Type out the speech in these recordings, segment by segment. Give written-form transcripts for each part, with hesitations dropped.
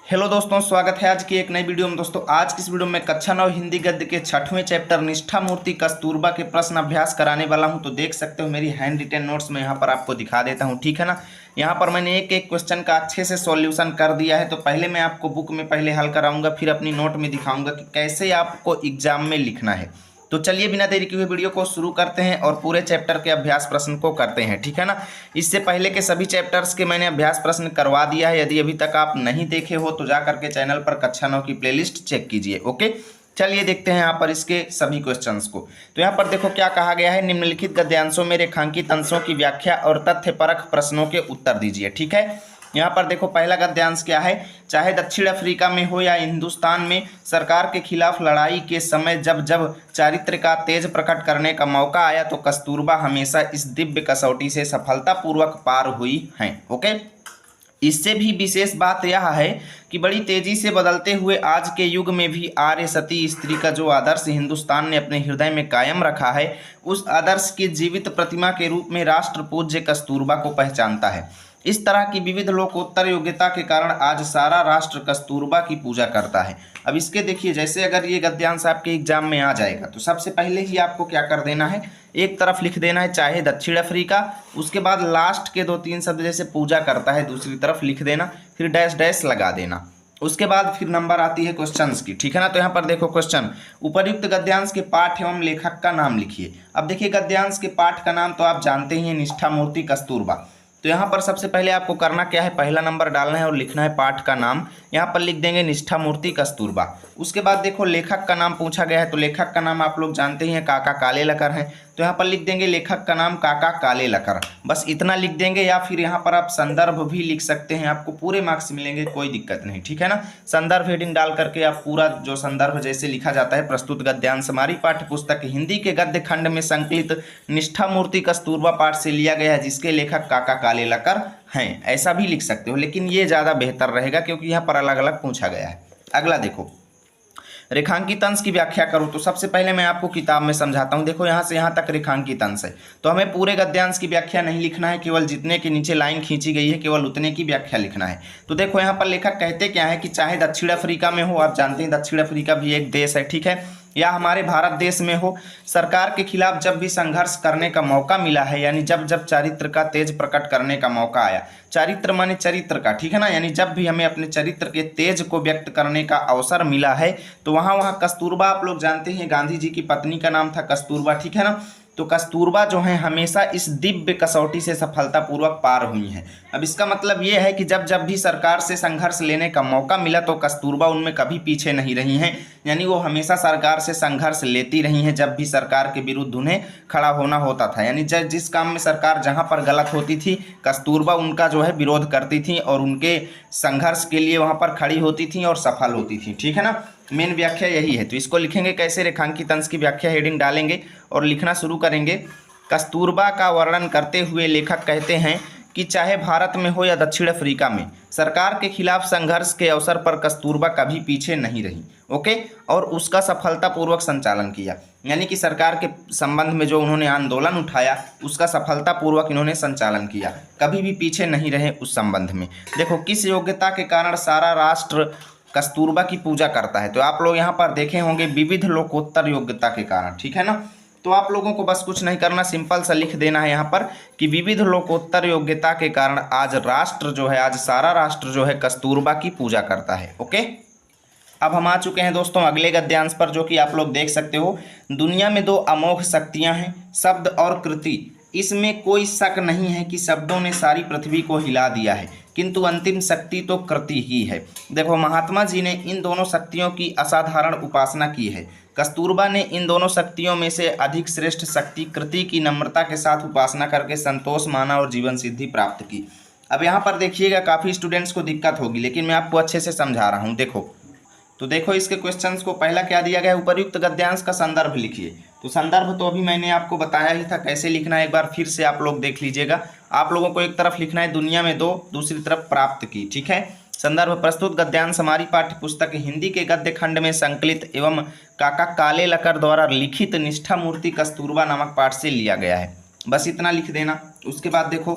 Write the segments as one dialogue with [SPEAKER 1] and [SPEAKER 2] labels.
[SPEAKER 1] Hello दोस्तों, स्वागत है आज की एक नई वीडियो में। दोस्तों आज की इस वीडियो में कक्षा 9 हिंदी गद्य के 6वें चैप्टर निष्ठा मूर्ति कस्तूरबा के प्रश्न अभ्यास कराने वाला हूं। तो देख सकते हो मेरी हैंड रिटेन नोट्स में यहाँ पर आपको दिखा देता हूं, ठीक है ना। यहाँ पर मैंने एक एक क्वेश्चन का अच्छे से सॉल्यूशन कर दिया है। तो पहले मैं आपको बुक में पहले हल कराऊंगा, फिर अपनी नोट में दिखाऊंगा कि कैसे आपको एग्जाम में लिखना है। तो चलिए बिना देरी किए वीडियो को शुरू करते हैं और पूरे चैप्टर के अभ्यास प्रश्न को करते हैं, ठीक है ना। इससे पहले के सभी चैप्टर्स के मैंने अभ्यास प्रश्न करवा दिया है। यदि अभी तक आप नहीं देखे हो तो जा करके चैनल पर कक्षा 9 की प्लेलिस्ट चेक कीजिए। ओके, चलिए देखते हैं यहाँ पर इसके सभी क्वेश्चंस को। तो यहाँ पर देखो क्या कहा गया है, निम्नलिखित गद्यांशों में रेखांकित अंशों की व्याख्या और तथ्यपरक प्रश्नों के उत्तर दीजिए, ठीक है। यहाँ पर देखो पहला गद्यांश क्या है, चाहे दक्षिण अफ्रीका में हो या हिंदुस्तान में, सरकार के खिलाफ लड़ाई के समय जब जब चारित्र का तेज प्रकट करने का मौका आया तो कस्तूरबा हमेशा इस दिव्य कसौटी से सफलतापूर्वक पार हुई हैं। ओके, इससे भी विशेष बात यह है कि बड़ी तेजी से बदलते हुए आज के युग में भी आर्य सती स्त्री का जो आदर्श हिंदुस्तान ने अपने हृदय में कायम रखा है, उस आदर्श की जीवित प्रतिमा के रूप में राष्ट्र पूज्य कस्तूरबा को पहचानता है। इस तरह की विविध लोकोत्तर योग्यता के कारण आज सारा राष्ट्र कस्तूरबा की पूजा करता है। अब इसके देखिए, जैसे अगर ये गद्यांश आपके एग्जाम में आ जाएगा तो सबसे पहले ही आपको क्या कर देना है, एक तरफ लिख देना है चाहे दक्षिण अफ्रीका, उसके बाद लास्ट के 2-3 शब्द जैसे पूजा करता है दूसरी तरफ लिख देना, फिर डैश डैश लगा देना। उसके बाद फिर नंबर आती है क्वेश्चंस की, ठीक है ना। तो यहाँ पर देखो क्वेश्चन, उपर्युक्त गद्यांश के पाठ एवं लेखक का नाम लिखिए। अब देखिए गद्यांश के पाठ का नाम तो आप जानते ही हैं, निष्ठा मूर्ति कस्तूरबा। तो यहाँ पर सबसे पहले आपको करना क्या है, पहला नंबर डालना है और लिखना है पाठ का नाम। यहाँ पर लिख देंगे निष्ठा मूर्ति कस्तूरबा। उसके बाद देखो लेखक का नाम पूछा गया है, तो लेखक का नाम आप लोग जानते ही हैं, काका कालेलकर हैं। तो यहाँ पर लिख देंगे लेखक का नाम काका कालेलकर, बस इतना लिख देंगे। या फिर यहाँ पर आप संदर्भ भी लिख सकते हैं, आपको पूरे मार्क्स मिलेंगे, कोई दिक्कत नहीं, ठीक है ना। संदर्भ हेडिंग डाल करके आप पूरा जो संदर्भ जैसे लिखा जाता है, प्रस्तुत गद्यांश हमारी पाठ्य पुस्तक हिंदी के गद्य खंड में संकलित निष्ठा मूर्ति कस्तूरबा पाठ से लिया गया है, जिसके लेखक काका कालेलकर हैं, ऐसा भी लिख सकते हो, लेकिन ये ज़्यादा बेहतर रहेगा क्योंकि यहाँ पर अलग अलग पूछा गया है। अगला देखो, रेखांकित अंश की व्याख्या करूँ तो सबसे पहले मैं आपको किताब में समझाता हूँ। देखो यहाँ से यहाँ तक रेखांकित अंश है, तो हमें पूरे गद्यांश की व्याख्या नहीं लिखना है, केवल जितने के नीचे लाइन खींची गई है केवल उतने की व्याख्या लिखना है। तो देखो यहाँ पर लेखक कहते क्या है कि चाहे दक्षिण अफ्रीका में हो, आप जानते हैं दक्षिण अफ्रीका भी एक देश है, ठीक है, या हमारे भारत देश में हो, सरकार के खिलाफ जब भी संघर्ष करने का मौका मिला है, यानी जब जब चारित्र का तेज प्रकट करने का मौका आया, चारित्र माने चरित्र का, ठीक है ना, यानी जब भी हमें अपने चरित्र के तेज को व्यक्त करने का अवसर मिला है, तो वहाँ कस्तूरबा आप लोग जानते हैं गांधी जी की पत्नी का नाम था कस्तूरबा, ठीक है ना। तो कस्तूरबा जो है हमेशा इस दिव्य कसौटी से सफलतापूर्वक पार हुई हैं। अब इसका मतलब ये है कि जब जब भी सरकार से संघर्ष लेने का मौका मिला तो कस्तूरबा उनमें कभी पीछे नहीं रही हैं, यानी वो हमेशा सरकार से संघर्ष लेती रही हैं जब भी सरकार के विरुद्ध उन्हें खड़ा होना होता था। यानी जिस काम में सरकार जहाँ पर गलत होती थी, कस्तूरबा उनका जो है विरोध करती थी और उनके संघर्ष के लिए वहाँ पर खड़ी होती थी और सफल होती थी, ठीक है ना। मेन व्याख्या यही है। तो इसको लिखेंगे कैसे, रेखांकित अंश की व्याख्या हेडिंग डालेंगे और लिखना शुरू करेंगे। कस्तूरबा का वर्णन करते हुए लेखक कहते हैं कि चाहे भारत में हो या दक्षिण अफ्रीका में, सरकार के खिलाफ संघर्ष के अवसर पर कस्तूरबा कभी पीछे नहीं रही। ओके, और उसका सफलतापूर्वक संचालन किया, यानी कि सरकार के संबंध में जो उन्होंने आंदोलन उठाया उसका सफलतापूर्वक इन्होंने संचालन किया, कभी भी पीछे नहीं रहे उस संबंध में। देखो किस योग्यता के कारण सारा राष्ट्र कस्तूरबा की पूजा करता है, तो आप लोग यहाँ पर देखे होंगे विविध लोकोत्तर योग्यता के कारण, ठीक है ना। तो आप लोगों को बस कुछ नहीं करना, सिंपल सा लिख देना है यहाँ पर कि विविध लोकोत्तर योग्यता के कारण आज राष्ट्र जो है, आज सारा राष्ट्र जो है कस्तूरबा की पूजा करता है। ओके, अब हम आ चुके हैं दोस्तों अगले गद्यांश पर, जो कि आप लोग देख सकते हो, दुनिया में 2 अमोघ शक्तियां हैं, शब्द और कृति। इसमें कोई शक नहीं है कि शब्दों ने सारी पृथ्वी को हिला दिया है, किंतु अंतिम शक्ति तो कृति ही है। देखो महात्मा जी ने इन दोनों शक्तियों की असाधारण उपासना की है। कस्तूरबा ने इन दोनों शक्तियों में से अधिक श्रेष्ठ शक्ति कृति की नम्रता के साथ उपासना करके संतोष माना और जीवन सिद्धि प्राप्त की। अब यहाँ पर देखिएगा काफ़ी स्टूडेंट्स को दिक्कत होगी, लेकिन मैं आपको अच्छे से समझा रहा हूँ। देखो इसके क्वेश्चंस को पहला क्या दिया गया है, उपर्युक्त गद्यांश का संदर्भ लिखिए। तो संदर्भ तो अभी मैंने आपको बताया ही था कैसे लिखना है, एक बार फिर से आप लोग देख लीजिएगा। आप लोगों को एक तरफ लिखना है दुनिया में 2, दूसरी तरफ प्राप्त की, ठीक है। संदर्भ, प्रस्तुत गद्यांश हमारी पाठ्य पुस्तक हिंदी के गद्य खंड में संकलित एवं काका कालेलकर द्वारा लिखित निष्ठा मूर्ति कस्तूरबा नामक पाठ से लिया गया है, बस इतना लिख देना। उसके बाद देखो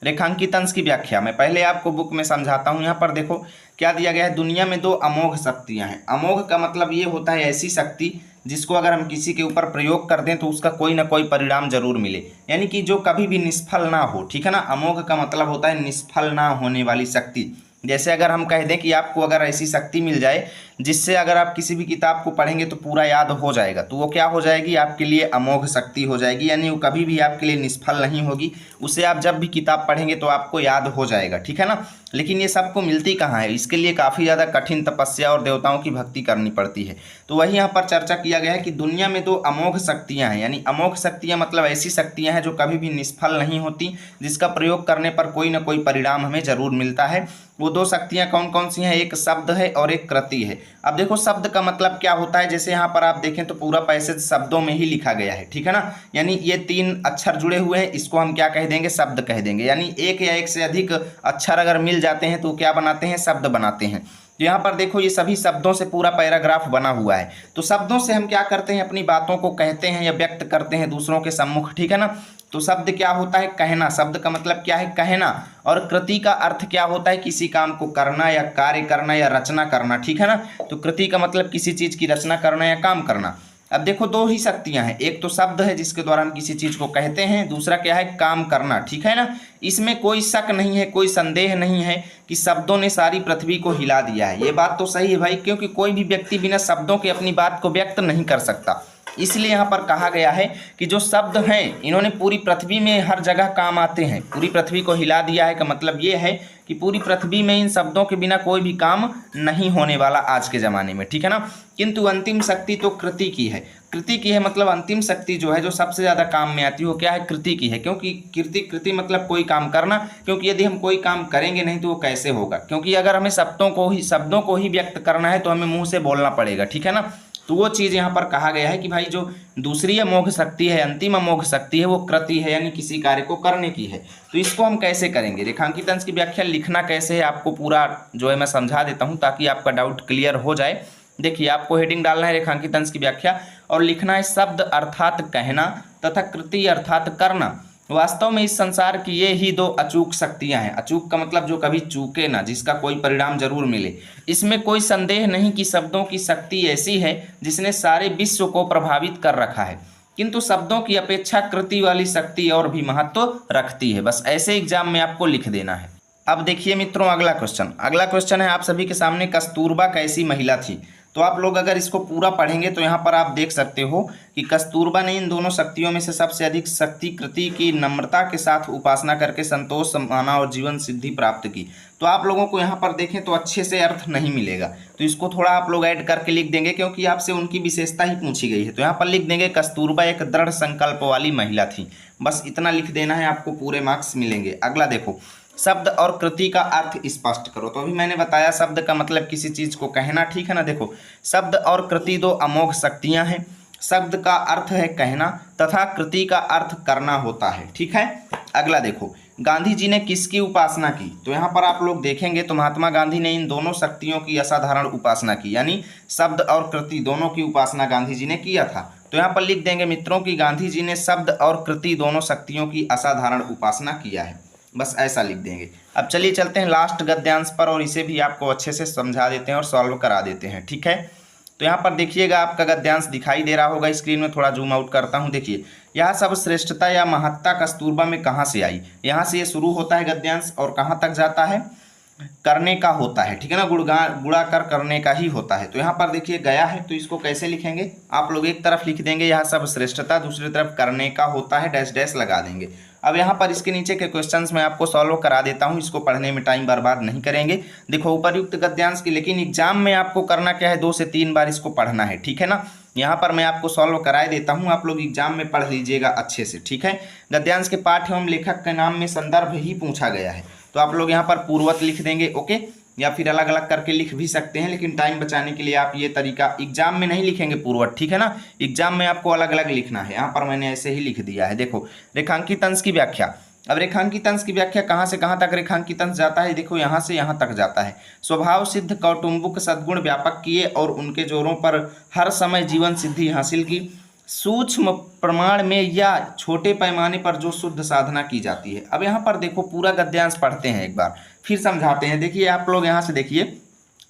[SPEAKER 1] रेखांकित अंश की व्याख्या मैं पहले आपको बुक में समझाता हूं। यहाँ पर देखो क्या दिया गया है, दुनिया में दो अमोघ शक्तियां हैं। अमोघ का मतलब ये होता है ऐसी शक्ति जिसको अगर हम किसी के ऊपर प्रयोग कर दें तो उसका कोई ना कोई परिणाम जरूर मिले, यानी कि जो कभी भी निष्फल ना हो। ठीक है ना, अमोघ का मतलब होता है निष्फल ना होने वाली शक्ति। जैसे अगर हम कह दें कि आपको अगर ऐसी शक्ति मिल जाए जिससे अगर आप किसी भी किताब को पढ़ेंगे तो पूरा याद हो जाएगा, तो वो क्या हो जाएगी, आपके लिए अमोघ शक्ति हो जाएगी, यानी वो कभी भी आपके लिए निष्फल नहीं होगी। उसे आप जब भी किताब पढ़ेंगे तो आपको याद हो जाएगा। ठीक है ना, लेकिन ये सबको मिलती कहाँ है, इसके लिए काफ़ी ज़्यादा कठिन तपस्या और देवताओं की भक्ति करनी पड़ती है। तो वही यहाँ पर चर्चा किया गया है कि दुनिया में दो अमोघ शक्तियाँ हैं, यानी अमोघ शक्तियाँ मतलब ऐसी शक्तियाँ हैं जो कभी भी निष्फल नहीं होती, जिसका प्रयोग करने पर कोई ना कोई परिणाम हमें जरूर मिलता है। वो दो शक्तियाँ कौन कौन सी हैं, एक शब्द है और एक कृति है। अब देखो शब्द का मतलब क्या होता है, जैसे यहाँ पर आप देखें तो पूरा पैसेज शब्दों में ही लिखा गया है। ठीक है ना, यानी ये तीन अक्षर जुड़े हुए हैं, इसको हम क्या कह देंगे, शब्द कह देंगे। यानी एक या एक से अधिक अक्षर अगर मिल जाते हैं तो क्या बनाते हैं, शब्द बनाते हैं। तो यहाँ पर देखो ये सभी शब्दों से पूरा पैराग्राफ बना हुआ है। तो शब्दों से हम क्या करते हैं, अपनी बातों को कहते हैं या व्यक्त करते हैं दूसरों के सम्मुख। ठीक है ना, तो शब्द क्या होता है, कहना। शब्द का मतलब क्या है, कहना। और कृति का अर्थ क्या होता है, किसी काम को करना या कार्य करना या रचना करना। ठीक है ना, तो कृति का मतलब किसी चीज की रचना करना या काम करना। अब देखो दो ही शक्तियां हैं, एक तो शब्द है जिसके द्वारा हम किसी चीज को कहते हैं, दूसरा क्या है, काम करना। ठीक है ना, इसमें कोई शक नहीं है, कोई संदेह नहीं है कि शब्दों ने सारी पृथ्वी को हिला दिया है। ये बात तो सही है भाई, क्योंकि कोई भी व्यक्ति बिना शब्दों के अपनी बात को व्यक्त नहीं कर सकता। इसलिए यहाँ पर कहा गया है कि जो शब्द हैं इन्होंने पूरी पृथ्वी में हर जगह काम आते हैं, पूरी पृथ्वी को हिला दिया है। का मतलब ये है कि पूरी पृथ्वी में इन शब्दों के बिना कोई भी काम नहीं होने वाला आज के ज़माने में। ठीक है ना, किंतु अंतिम शक्ति तो कृति की है। कृति की है मतलब अंतिम शक्ति जो है, जो सबसे ज़्यादा काम में आती है, वो क्या है, कृति की है। क्योंकि कृति मतलब कोई काम करना, क्योंकि यदि हम कोई काम करेंगे नहीं तो वो कैसे होगा, क्योंकि अगर हमें शब्दों को ही व्यक्त करना है तो हमें मुँह से बोलना पड़ेगा। ठीक है ना, तो वो चीज़ यहाँ पर कहा गया है कि भाई जो दूसरी अमोघ शक्ति है, अंतिम अमोघ शक्ति है, वो कृति है, यानी किसी कार्य को करने की है। तो इसको हम कैसे करेंगे, रेखांकित अंश की व्याख्या लिखना कैसे है, आपको पूरा जो है मैं समझा देता हूँ ताकि आपका डाउट क्लियर हो जाए। देखिए आपको हेडिंग डालना है रेखांकित अंश की व्याख्या और लिखना है शब्द अर्थात कहना तथा कृति अर्थात करना। वास्तव में इस संसार की ये ही दो अचूक शक्तियां हैं। अचूक का मतलब जो कभी चूके ना, जिसका कोई परिणाम जरूर मिले। इसमें कोई संदेह नहीं कि शब्दों की शक्ति ऐसी है जिसने सारे विश्व को प्रभावित कर रखा है, किंतु शब्दों की अपेक्षा कृति वाली शक्ति और भी महत्व रखती है। बस ऐसे एग्जाम में आपको लिख देना है। अब देखिए मित्रों अगला क्वेश्चन है आप सभी के सामने, कस्तूरबा कैसी महिला थी। तो आप लोग अगर इसको पूरा पढ़ेंगे तो यहाँ पर आप देख सकते हो कि कस्तूरबा ने इन दोनों शक्तियों में से सबसे अधिक शक्ति कृति की नम्रता के साथ उपासना करके संतोष माना और जीवन सिद्धि प्राप्त की। तो आप लोगों को यहाँ पर देखें तो अच्छे से अर्थ नहीं मिलेगा, तो इसको थोड़ा आप लोग ऐड करके लिख देंगे, क्योंकि आपसे उनकी विशेषता ही पूछी गई है। तो यहाँ पर लिख देंगे कस्तूरबा एक दृढ़ संकल्प वाली महिला थी। बस इतना लिख देना है, आपको पूरे मार्क्स मिलेंगे। अगला देखो, शब्द और कृति का अर्थ स्पष्ट करो। तो अभी मैंने बताया शब्द का मतलब किसी चीज को कहना। ठीक है ना, देखो शब्द और कृति दो अमोघ शक्तियां हैं। शब्द का अर्थ है कहना तथा कृति का अर्थ करना होता है। ठीक है, अगला देखो, गांधी जी ने किसकी उपासना की। तो यहाँ पर आप लोग देखेंगे तो महात्मा गांधी ने इन दोनों शक्तियों की असाधारण उपासना की, यानी शब्द और कृति दोनों की उपासना गांधी जी ने किया था। तो यहाँ पर लिख देंगे मित्रों कि गांधी जी ने शब्द और कृति दोनों शक्तियों की असाधारण उपासना किया है। बस ऐसा लिख देंगे। अब चलिए चलते हैं लास्ट गद्यांश पर और इसे भी आपको अच्छे से समझा देते हैं और सॉल्व करा देते हैं। ठीक है, तो यहाँ पर देखिएगा आपका गद्यांश दिखाई दे रहा होगा स्क्रीन में, थोड़ा जूम आउट करता हूँ। देखिए यह सब श्रेष्ठता या महत्ता कस्तूरबा में कहाँ से आई। यहाँ से ये शुरू होता है गद्यांश और कहाँ तक जाता है, करने का होता है। ठीक है ना, गुणा कर करने का ही होता है। तो यहाँ पर देखिए गया है, तो इसको कैसे लिखेंगे आप लोग, एक तरफ लिख देंगे यह सब श्रेष्ठता, दूसरी तरफ करने का होता है, डैश डैश लगा देंगे। अब यहाँ पर इसके नीचे के क्वेश्चंस मैं आपको सॉल्व करा देता हूँ, इसको पढ़ने में टाइम बर्बाद नहीं करेंगे। देखो उपर्युक्त गद्यांश की, लेकिन एग्जाम में आपको करना क्या है, 2 से 3 बार इसको पढ़ना है। ठीक है ना, यहाँ पर मैं आपको सॉल्व कराए देता हूँ, आप लोग एग्जाम में पढ़ लीजिएगा अच्छे से। ठीक है, गद्यांश के पाठ एवं लेखक के नाम में संदर्भ ही पूछा गया है, तो आप लोग यहाँ पर पूर्वत लिख देंगे। ओके, या फिर अलग अलग करके लिख भी सकते हैं, लेकिन टाइम बचाने के लिए आप ये तरीका, एग्जाम में नहीं लिखेंगे पूर्वत। ठीक है ना, एग्जाम में आपको अलग अलग लिखना है। यहाँ पर मैंने ऐसे ही लिख दिया है। देखो रेखांकित अंश की व्याख्या। अब रेखांकित अंश की व्याख्या कहाँ से कहाँ तक रेखांकित अंश जाता है, देखो यहाँ से यहाँ तक जाता है। स्वभाव सिद्ध कौटुंबिक सद्गुण व्यापक किए और उनके जोरों पर हर समय जीवन सिद्धि हासिल की। सूक्ष्म प्रमाण में या छोटे पैमाने पर जो शुद्ध साधना की जाती है। अब यहाँ पर देखो पूरा गद्यांश पढ़ते हैं, एक बार फिर समझाते हैं। देखिए आप लोग यहाँ से देखिए,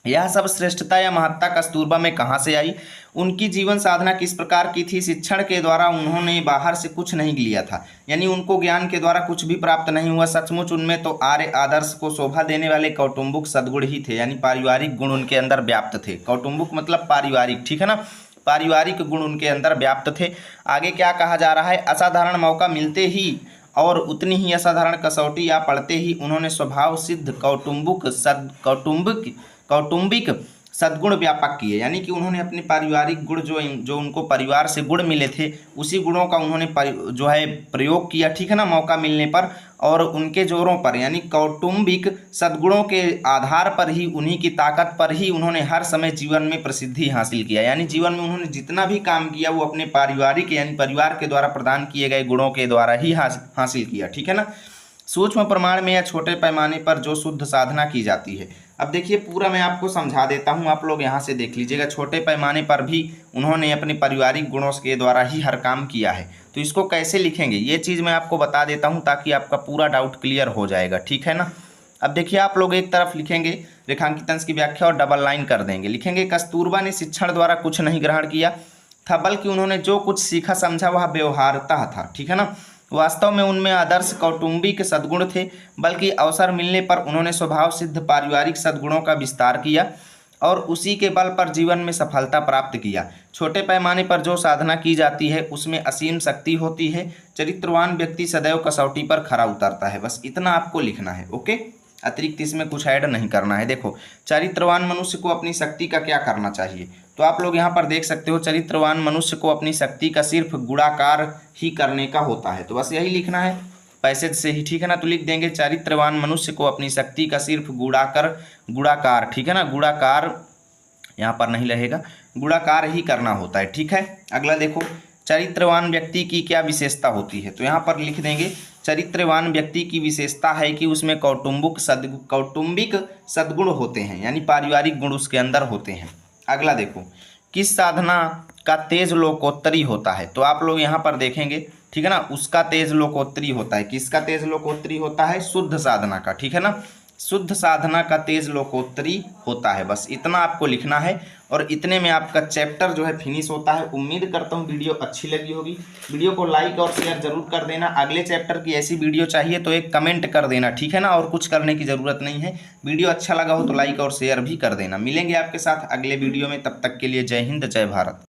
[SPEAKER 1] यह सब श्रेष्ठता या महत्ता कस्तूरबा में कहाँ से आई, उनकी जीवन साधना किस प्रकार की थी। शिक्षण के द्वारा उन्होंने बाहर से कुछ नहीं लिया था, यानी उनको ज्ञान के द्वारा कुछ भी प्राप्त नहीं हुआ। सचमुच उनमें तो आर्य आदर्श को शोभा देने वाले कौटुंबिक सद्गुण ही थे, यानी पारिवारिक गुण उनके अंदर व्याप्त थे। कौटुंबिक मतलब पारिवारिक, ठीक है ना, पारिवारिक गुण उनके अंदर व्याप्त थे। आगे क्या कहा जा रहा है, असाधारण मौका मिलते ही और उतनी ही असाधारण कसौटी या पड़ते ही उन्होंने स्वभाव सिद्ध कौटुंबिक सद्गुण व्यापक किए, यानी कि उन्होंने अपने पारिवारिक गुण जो उनको परिवार से गुण मिले थे, उसी गुणों का उन्होंने जो है प्रयोग किया, ठीक है ना, मौका मिलने पर। और उनके जोरों पर यानी कौटुंबिक सद्गुणों के आधार पर ही, उन्हीं की ताकत पर ही उन्होंने हर समय जीवन में प्रसिद्धि हासिल किया। यानी जीवन में उन्होंने जितना भी काम किया वो अपने पारिवारिक यानी परिवार के द्वारा प्रदान किए गए गुणों के द्वारा ही हासिल किया, ठीक है ना। सूक्ष्म प्रमाण में या छोटे पैमाने पर जो शुद्ध साधना की जाती है। अब देखिए पूरा मैं आपको समझा देता हूँ, आप लोग यहाँ से देख लीजिएगा। छोटे पैमाने पर भी उन्होंने अपने पारिवारिक गुणों के द्वारा ही हर काम किया है। तो इसको कैसे लिखेंगे ये चीज़ मैं आपको बता देता हूँ, ताकि आपका पूरा डाउट क्लियर हो जाएगा, ठीक है ना। अब देखिए आप लोग एक तरफ लिखेंगे रेखांकित की व्याख्या और डबल लाइन कर देंगे। लिखेंगे कस्तूरबा ने शिक्षण द्वारा कुछ नहीं ग्रहण किया था, बल्कि उन्होंने जो कुछ सीखा समझा वह व्यवहारता था, ठीक है ना। वास्तव में उनमें आदर्श कौटुंबिक सद्गुण थे, बल्कि अवसर मिलने पर उन्होंने स्वभाव सिद्ध पारिवारिक सद्गुणों का विस्तार किया और उसी के बल पर जीवन में सफलता प्राप्त किया। छोटे पैमाने पर जो साधना की जाती है उसमें असीम शक्ति होती है। चरित्रवान व्यक्ति सदैव कसौटी पर खरा उतरता है। बस इतना आपको लिखना है, ओके। अतिरिक्त इसमें कुछ ऐड नहीं करना है। देखो चरित्रवान मनुष्य को अपनी शक्ति का क्या करना चाहिए, तो आप लोग यहाँ पर देख सकते हो, चरित्रवान मनुष्य को अपनी शक्ति का सिर्फ गुणाकार ही करने का होता है। तो बस यही लिखना है पैसेज से ही, ठीक है ना। तो लिख देंगे चरित्रवान मनुष्य को अपनी शक्ति का सिर्फ गुणाकार, ठीक है ना, गुणाकार यहाँ पर नहीं रहेगा, गुणाकार ही करना होता है, ठीक है। अगला देखो चरित्रवान व्यक्ति की क्या विशेषता होती है, तो यहाँ पर लिख देंगे चरित्रवान व्यक्ति की विशेषता है कि उसमें कौटुंबिक सद्गुण होते हैं, यानी पारिवारिक गुण उसके अंदर होते हैं। अगला देखो किस साधना का तेज लोकोत्तरी होता है, तो आप लोग यहाँ पर देखेंगे, ठीक है ना, उसका तेज लोकोत्तरी होता है। किसका तेज लोकोत्तरी होता है, शुद्ध साधना का, ठीक है ना, शुद्ध साधना का तेज लोकोत्तरी होता है। बस इतना आपको लिखना है और इतने में आपका चैप्टर जो है फिनिश होता है। उम्मीद करता हूँ वीडियो अच्छी लगी होगी। वीडियो को लाइक और शेयर जरूर कर देना। अगले चैप्टर की ऐसी वीडियो चाहिए तो एक कमेंट कर देना, ठीक है ना, और कुछ करने की ज़रूरत नहीं है। वीडियो अच्छा लगा हो तो लाइक और शेयर भी कर देना। मिलेंगे आपके साथ अगले वीडियो में, तब तक के लिए जय हिंद जय भारत।